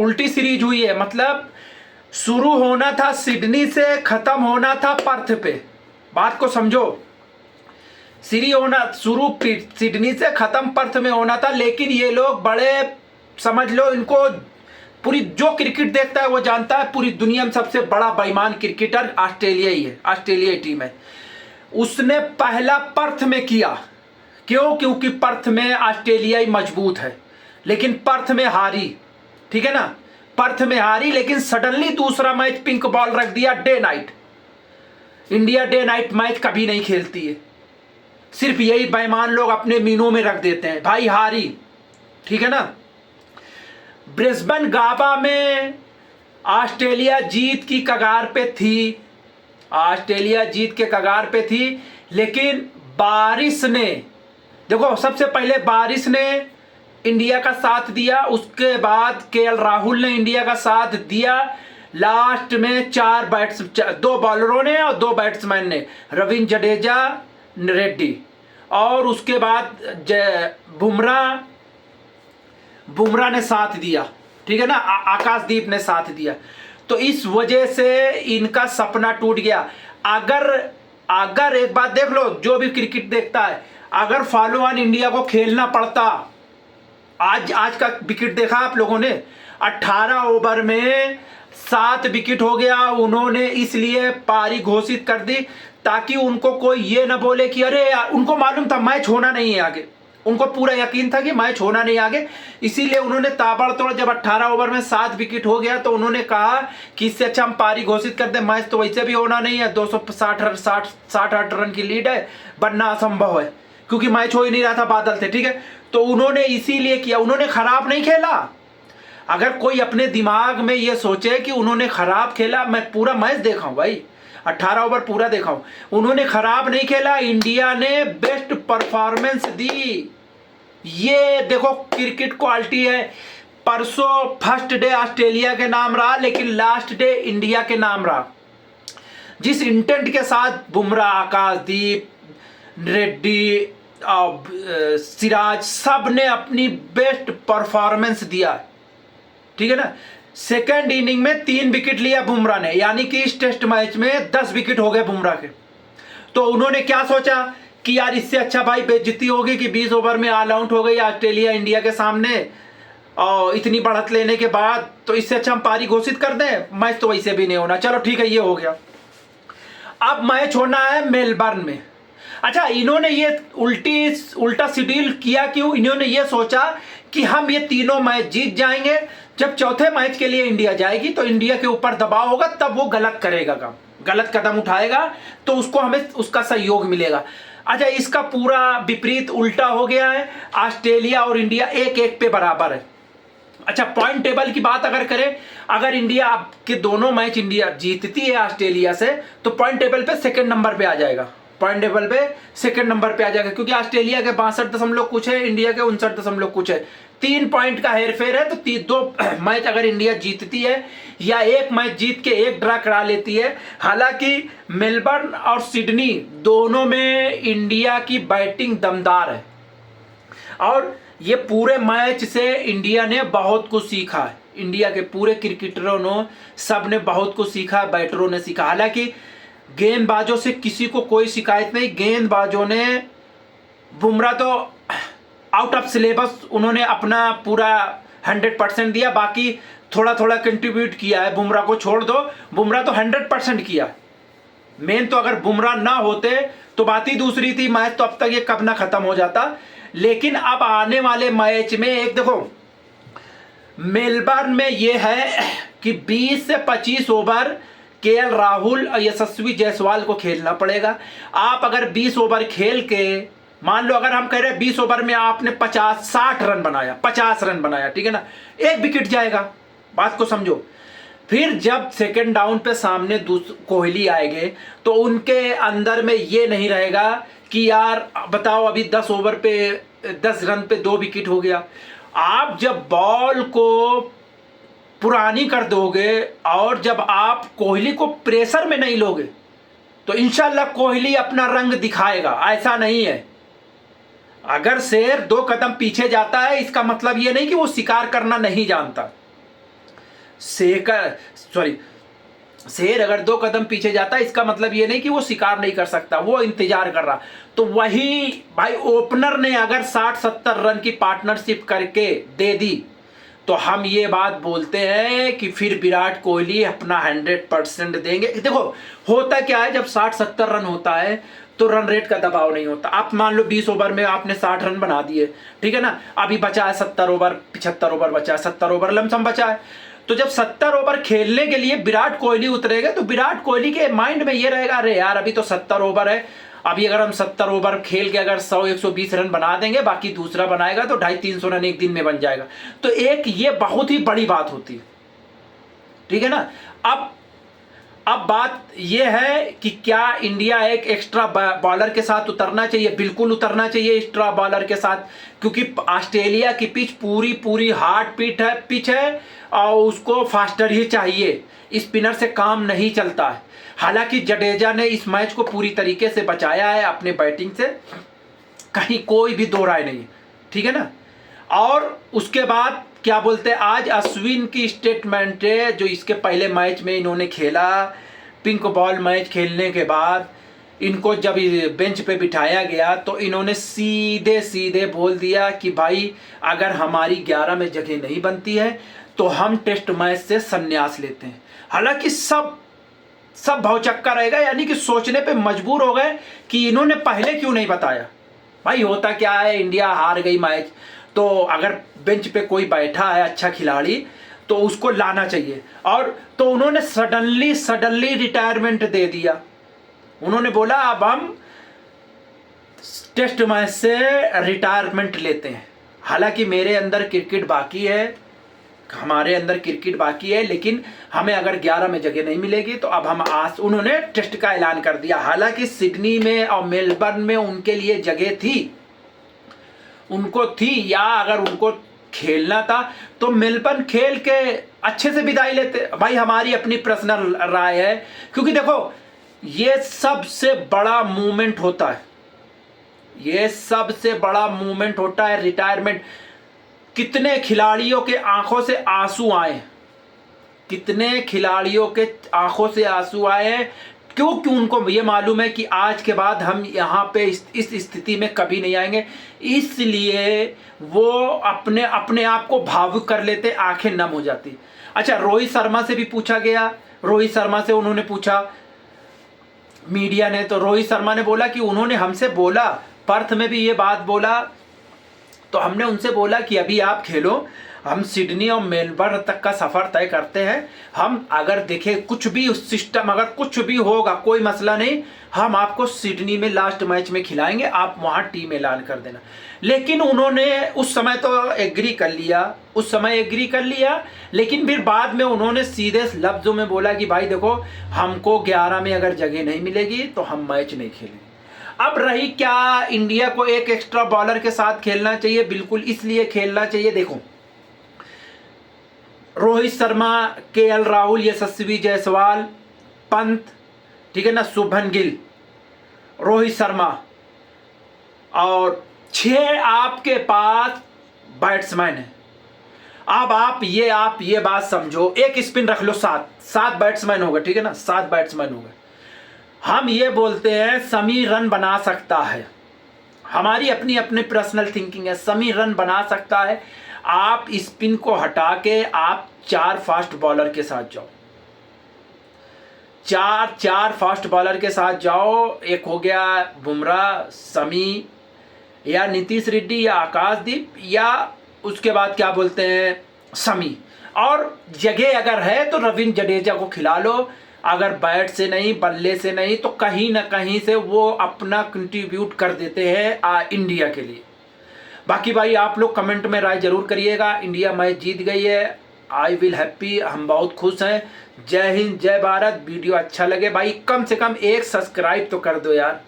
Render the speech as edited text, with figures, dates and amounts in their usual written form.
उल्टी सीरीज हुई है। मतलब शुरू होना था सिडनी से, खत्म होना था पर्थ पे। बात को समझो, शुरू सिडनी से, खत्म पर्थ में होना था। लेकिन ये लोग बड़े, समझ लो इनको पूरी, जो क्रिकेट देखता है वो जानता है पूरी दुनिया में सबसे बड़ा बेईमान क्रिकेटर ऑस्ट्रेलिया ही है, ऑस्ट्रेलिया टीम है। उसने पहला पर्थ में किया। क्यों? क्योंकि पर्थ में ऑस्ट्रेलिया ही मजबूत है, लेकिन पर्थ में हारी। ठीक है ना, पर्थ में हारी, लेकिन सडनली दूसरा मैच पिंक बॉल रख दिया, day night. India day night match कभी नहीं खेलती है, सिर्फ यही बेईमान लोग अपने मीनों में रख देते हैं। भाई हारी, ठीक है ना। ब्रिस्बेन गाबा में ऑस्ट्रेलिया जीत की कगार पे थी, ऑस्ट्रेलिया जीत के कगार पे थी, लेकिन बारिश ने, देखो सबसे पहले बारिश ने इंडिया का साथ दिया, उसके बाद केएल राहुल ने इंडिया का साथ दिया। लास्ट में दो बॉलरों ने और दो बैट्समैन ने, रविंद्र जडेजा, रेड्डी, और उसके बाद बुमराह ने साथ दिया। ठीक है ना, आकाशदीप ने साथ दिया। तो इस वजह से इनका सपना टूट गया। अगर एक बात देख लो, जो भी क्रिकेट देखता है, अगर फॉलो ऑन इंडिया को खेलना पड़ता, आज का विकेट देखा आप लोगों ने, 18 ओवर में 7 विकेट हो गया। उन्होंने इसलिए पारी घोषित कर दी ताकि उनको कोई ये ना बोले कि अरे यार, उनको मालूम था मैच होना नहीं है आगे, उनको पूरा यकीन था कि मैच होना नहीं आगे। इसीलिए उन्होंने ताबड़तोड़, जब 18 ओवर में 7 विकेट हो गया तो उन्होंने कहा कि इससे अच्छा हम पारी घोषित कर दें, मैच तो वैसे भी होना नहीं है, 260 रन की लीड है, बनना असंभव है, क्योंकि मैच हो ही नहीं रहा था, बादल थे। ठीक है, तो उन्होंने इसीलिए किया, उन्होंने खराब नहीं खेला। अगर कोई अपने दिमाग में ये सोचे कि उन्होंने खराब खेला, मैं पूरा मैच देखा हूं भाई, 18 ओवर पूरा देखा हूं, उन्होंने खराब नहीं खेला। इंडिया ने बेस्ट परफॉर्मेंस दी। ये देखो क्रिकेट क्वालिटी है। परसों फर्स्ट डे ऑस्ट्रेलिया के नाम रहा, लेकिन लास्ट डे इंडिया के नाम रहा। जिस इंटेंट के साथ बुमराह, आकाशदीप, रेड्डी, सिराज, सब ने अपनी बेस्ट परफॉर्मेंस दिया। ठीक है ना। सेकेंड इनिंग में 3 विकेट लिया बुमराह ने, यानी कि इस टेस्ट मैच में 10 विकेट हो गए बुमराह के। तो उन्होंने क्या सोचा कि यार इससे अच्छा भाई बेइज्जती होगी कि 20 ओवर में ऑल आउट हो गई ऑस्ट्रेलिया इंडिया के सामने, और इतनी बढ़त लेने के बाद, तो इससे अच्छा हम पारी घोषित कर दें, मैच तो वैसे भी नहीं होना। चलो ठीक है, ये हो गया। अब मैच होना है मेलबर्न में। अच्छा, इन्होंने ये उल्टा शेड्यूल किया क्यों? इन्होंने ये सोचा कि हम ये तीनों मैच जीत जाएंगे, जब चौथे मैच के लिए इंडिया जाएगी तो इंडिया के ऊपर दबाव होगा, तब वो गलत करेगा काम, गलत कदम उठाएगा तो उसको हमें उसका सहयोग मिलेगा। अच्छा, इसका पूरा विपरीत उल्टा हो गया है। ऑस्ट्रेलिया और इंडिया 1-1 पे बराबर है। अच्छा, पॉइंट टेबल की बात अगर करें, अगर इंडिया के दोनों मैच इंडिया जीतती है ऑस्ट्रेलिया से, तो पॉइंट टेबल पे सेकंड नंबर पे आ जाएगा, पॉइंट टेबल पे सेकंड नंबर पे आ जाएगा, क्योंकि ऑस्ट्रेलिया के 62 दशमलव कुछ है, इंडिया के 59 दशमलव कुछ है, 3 पॉइंट का हेरफेर है। तो 2 मैच अगर इंडिया जीतती है, या 1 मैच जीत के 1 ड्रा करा लेती है। हालांकि मेलबर्न और सिडनी दोनों में इंडिया की बैटिंग दमदार है, और ये पूरे मैच से इंडिया ने बहुत कुछ सीखा है। इंडिया के पूरे क्रिकेटरों ने, सब ने बहुत कुछ सीखा, बैटरों ने सीखा। हालांकि गेंदबाजों से किसी को कोई शिकायत नहीं, गेंदबाजों ने, बुमराह तो आउट ऑफ सिलेबस उन्होंने अपना पूरा 100% दिया, बाकी थोड़ा थोड़ा कंट्रीब्यूट किया है। बुमराह को छोड़ दो, बुमराह तो 100% किया। मेन तो अगर बुमराह ना होते तो बात ही दूसरी थी, मैच तो अब तक ये कब ना खत्म हो जाता। लेकिन अब आने वाले मैच में एक देखो, मेलबर्न में ये है कि 20 से 25 ओवर केएल राहुल और यशस्वी जायसवाल को खेलना पड़ेगा। आप अगर 20 ओवर खेल के, मान लो अगर हम कह रहे हैं 20 ओवर में आपने 50 रन बनाया, ठीक है ना, 1 विकेट जाएगा। बात को समझो। फिर जब सेकंड डाउन पे सामने कोहली आएंगे, तो उनके अंदर में ये नहीं रहेगा कि यार बताओ अभी 10 ओवर पे 10 रन पे 2 विकेट हो गया। आप जब बॉल को पुरानी कर दोगे और जब आप कोहली को प्रेशर में नहीं लोगे, तो इंशाल्लाह कोहली अपना रंग दिखाएगा। ऐसा नहीं है, अगर शेर 2 कदम पीछे जाता है, इसका मतलब ये नहीं कि वो शिकार करना नहीं जानता। शेर अगर 2 कदम पीछे जाता है, इसका मतलब ये नहीं कि वो शिकार नहीं कर सकता, वो इंतजार कर रहा। तो वही भाई ओपनर ने अगर 60-70 रन की पार्टनरशिप करके दे दी, तो हम ये बात बोलते हैं कि फिर विराट कोहली अपना 100% देंगे। देखो होता क्या है, जब 60-70 रन होता है तो रन रेट का दबाव नहीं होता। आप मान लो 20 ओवर में आपने 60 रन बना दिए, ठीक है ना, अभी बचा है 70 ओवर, 75 ओवर बचा है, 70 ओवर लमसम बचा है। तो जब 70 ओवर खेलने के लिए विराट कोहली उतरेगा, तो विराट कोहली के माइंड में ये रहेगा, अरे यार अभी तो 70 ओवर है, अभी अगर हम 70 ओवर खेल के अगर 100-120 रन बना देंगे, बाकी दूसरा बनाएगा तो 250-300 रन एक दिन में बन जाएगा। तो एक ये बहुत ही बड़ी बात होती है, ठीक है ना। अब बात यह है कि क्या इंडिया एक एक्स्ट्रा बॉलर के साथ उतरना चाहिए? बिल्कुल उतरना चाहिए एक्स्ट्रा बॉलर के साथ, क्योंकि ऑस्ट्रेलिया की पिच पूरी हार्ड पिच है और उसको फास्टर ही चाहिए, स्पिनर से काम नहीं चलता है। हालांकि जडेजा ने इस मैच को पूरी तरीके से बचाया है अपने बैटिंग से, कहीं कोई भी दो राय नहीं, ठीक है ना। और उसके बाद क्या बोलते हैं, आज अश्विन की स्टेटमेंट है, जो इसके पहले मैच में इन्होंने खेला, पिंक बॉल मैच खेलने के बाद इनको जब बेंच पे बिठाया गया तो इन्होंने सीधे बोल दिया कि भाई अगर हमारी 11 में जगह नहीं बनती है तो हम टेस्ट मैच से संन्यास लेते हैं। हालांकि सब भौचक्का रहेगा, यानी कि सोचने पे मजबूर हो गए कि इन्होंने पहले क्यों नहीं बताया। भाई होता क्या है, इंडिया हार गई मैच, तो अगर बेंच पे कोई बैठा है अच्छा खिलाड़ी तो उसको लाना चाहिए। और तो उन्होंने सडनली रिटायरमेंट दे दिया। उन्होंने बोला अब हम टेस्ट मैच से रिटायरमेंट लेते हैं। हालांकि मेरे अंदर क्रिकेट बाकी है, हमारे अंदर क्रिकेट बाकी है, लेकिन हमें अगर 11 में जगह नहीं मिलेगी तो अब हम उन्होंने टेस्ट का ऐलान कर दिया। हालांकि सिडनी में और मेलबर्न में उनके लिए जगह थी, उनको थी, या अगर उनको खेलना था तो मेलबर्न खेल के अच्छे से विदाई लेते। भाई हमारी अपनी पर्सनल राय है, क्योंकि देखो ये सबसे बड़ा मूवमेंट होता है, ये सबसे बड़ा मूवमेंट होता है रिटायरमेंट। कितने खिलाड़ियों के आंखों से आंसू आए, कितने खिलाड़ियों के आंखों से आंसू आए, क्योंकि उनको ये मालूम है कि आज के बाद हम यहाँ पे इस स्थिति में कभी नहीं आएंगे, इसलिए वो अपने आप को भावुक कर लेते, आंखें नम हो जाती। अच्छा, रोहित शर्मा से भी पूछा गया, रोहित शर्मा से उन्होंने पूछा मीडिया ने, तो रोहित शर्मा ने बोला कि उन्होंने हमसे बोला, पर्थ में भी ये बात बोला, तो हमने उनसे बोला कि अभी आप खेलो, हम सिडनी और मेलबर्न तक का सफ़र तय करते हैं। हम अगर देखें कुछ भी उस सिस्टम अगर कुछ भी होगा कोई मसला नहीं, हम आपको सिडनी में लास्ट मैच में खिलाएंगे, आप वहाँ टीम ऐलान कर देना। लेकिन उन्होंने उस समय तो एग्री कर लिया, लेकिन फिर बाद में उन्होंने सीधे लफ्ज़ों में बोला कि भाई देखो हमको 11 में अगर जगह नहीं मिलेगी तो हम मैच नहीं खेलेंगे। अब रही क्या इंडिया को एक एक्स्ट्रा बॉलर के साथ खेलना चाहिए, बिल्कुल इसलिए खेलना चाहिए। देखो रोहित शर्मा, केएल राहुल, यशस्वी जायसवाल, पंत, ठीक है ना, शुभमन गिल, रोहित शर्मा, और 6 आपके पास बैट्समैन है। अब आप ये बात समझो, एक स्पिन रख लो, 7 बैट्समैन हो गए, ठीक है ना, 7 बैट्समैन हो गए। हम ये बोलते हैं समी रन बना सकता है, हमारी अपनी पर्सनल थिंकिंग है, समी रन बना सकता है। आप स्पिन को हटा के आप 4 फास्ट बॉलर के साथ जाओ, 4 फास्ट बॉलर के साथ जाओ। एक हो गया बुमराह, समी, या नीतीश रेड्डी, या आकाशदीप, या उसके बाद क्या बोलते हैं समी। और जगह अगर है तो रविंद्र जडेजा को खिला लो, अगर बैट से नहीं, बल्ले से नहीं, तो कहीं ना कहीं से वो अपना कंट्रीब्यूट कर देते हैं इंडिया के लिए। बाकी भाई आप लोग कमेंट में राय जरूर करिएगा। इंडिया मैच जीत गई है, आई विल हैप्पी, हम बहुत खुश हैं। जय हिंद, जय भारत। वीडियो अच्छा लगे भाई कम से कम एक सब्सक्राइब तो कर दो यार।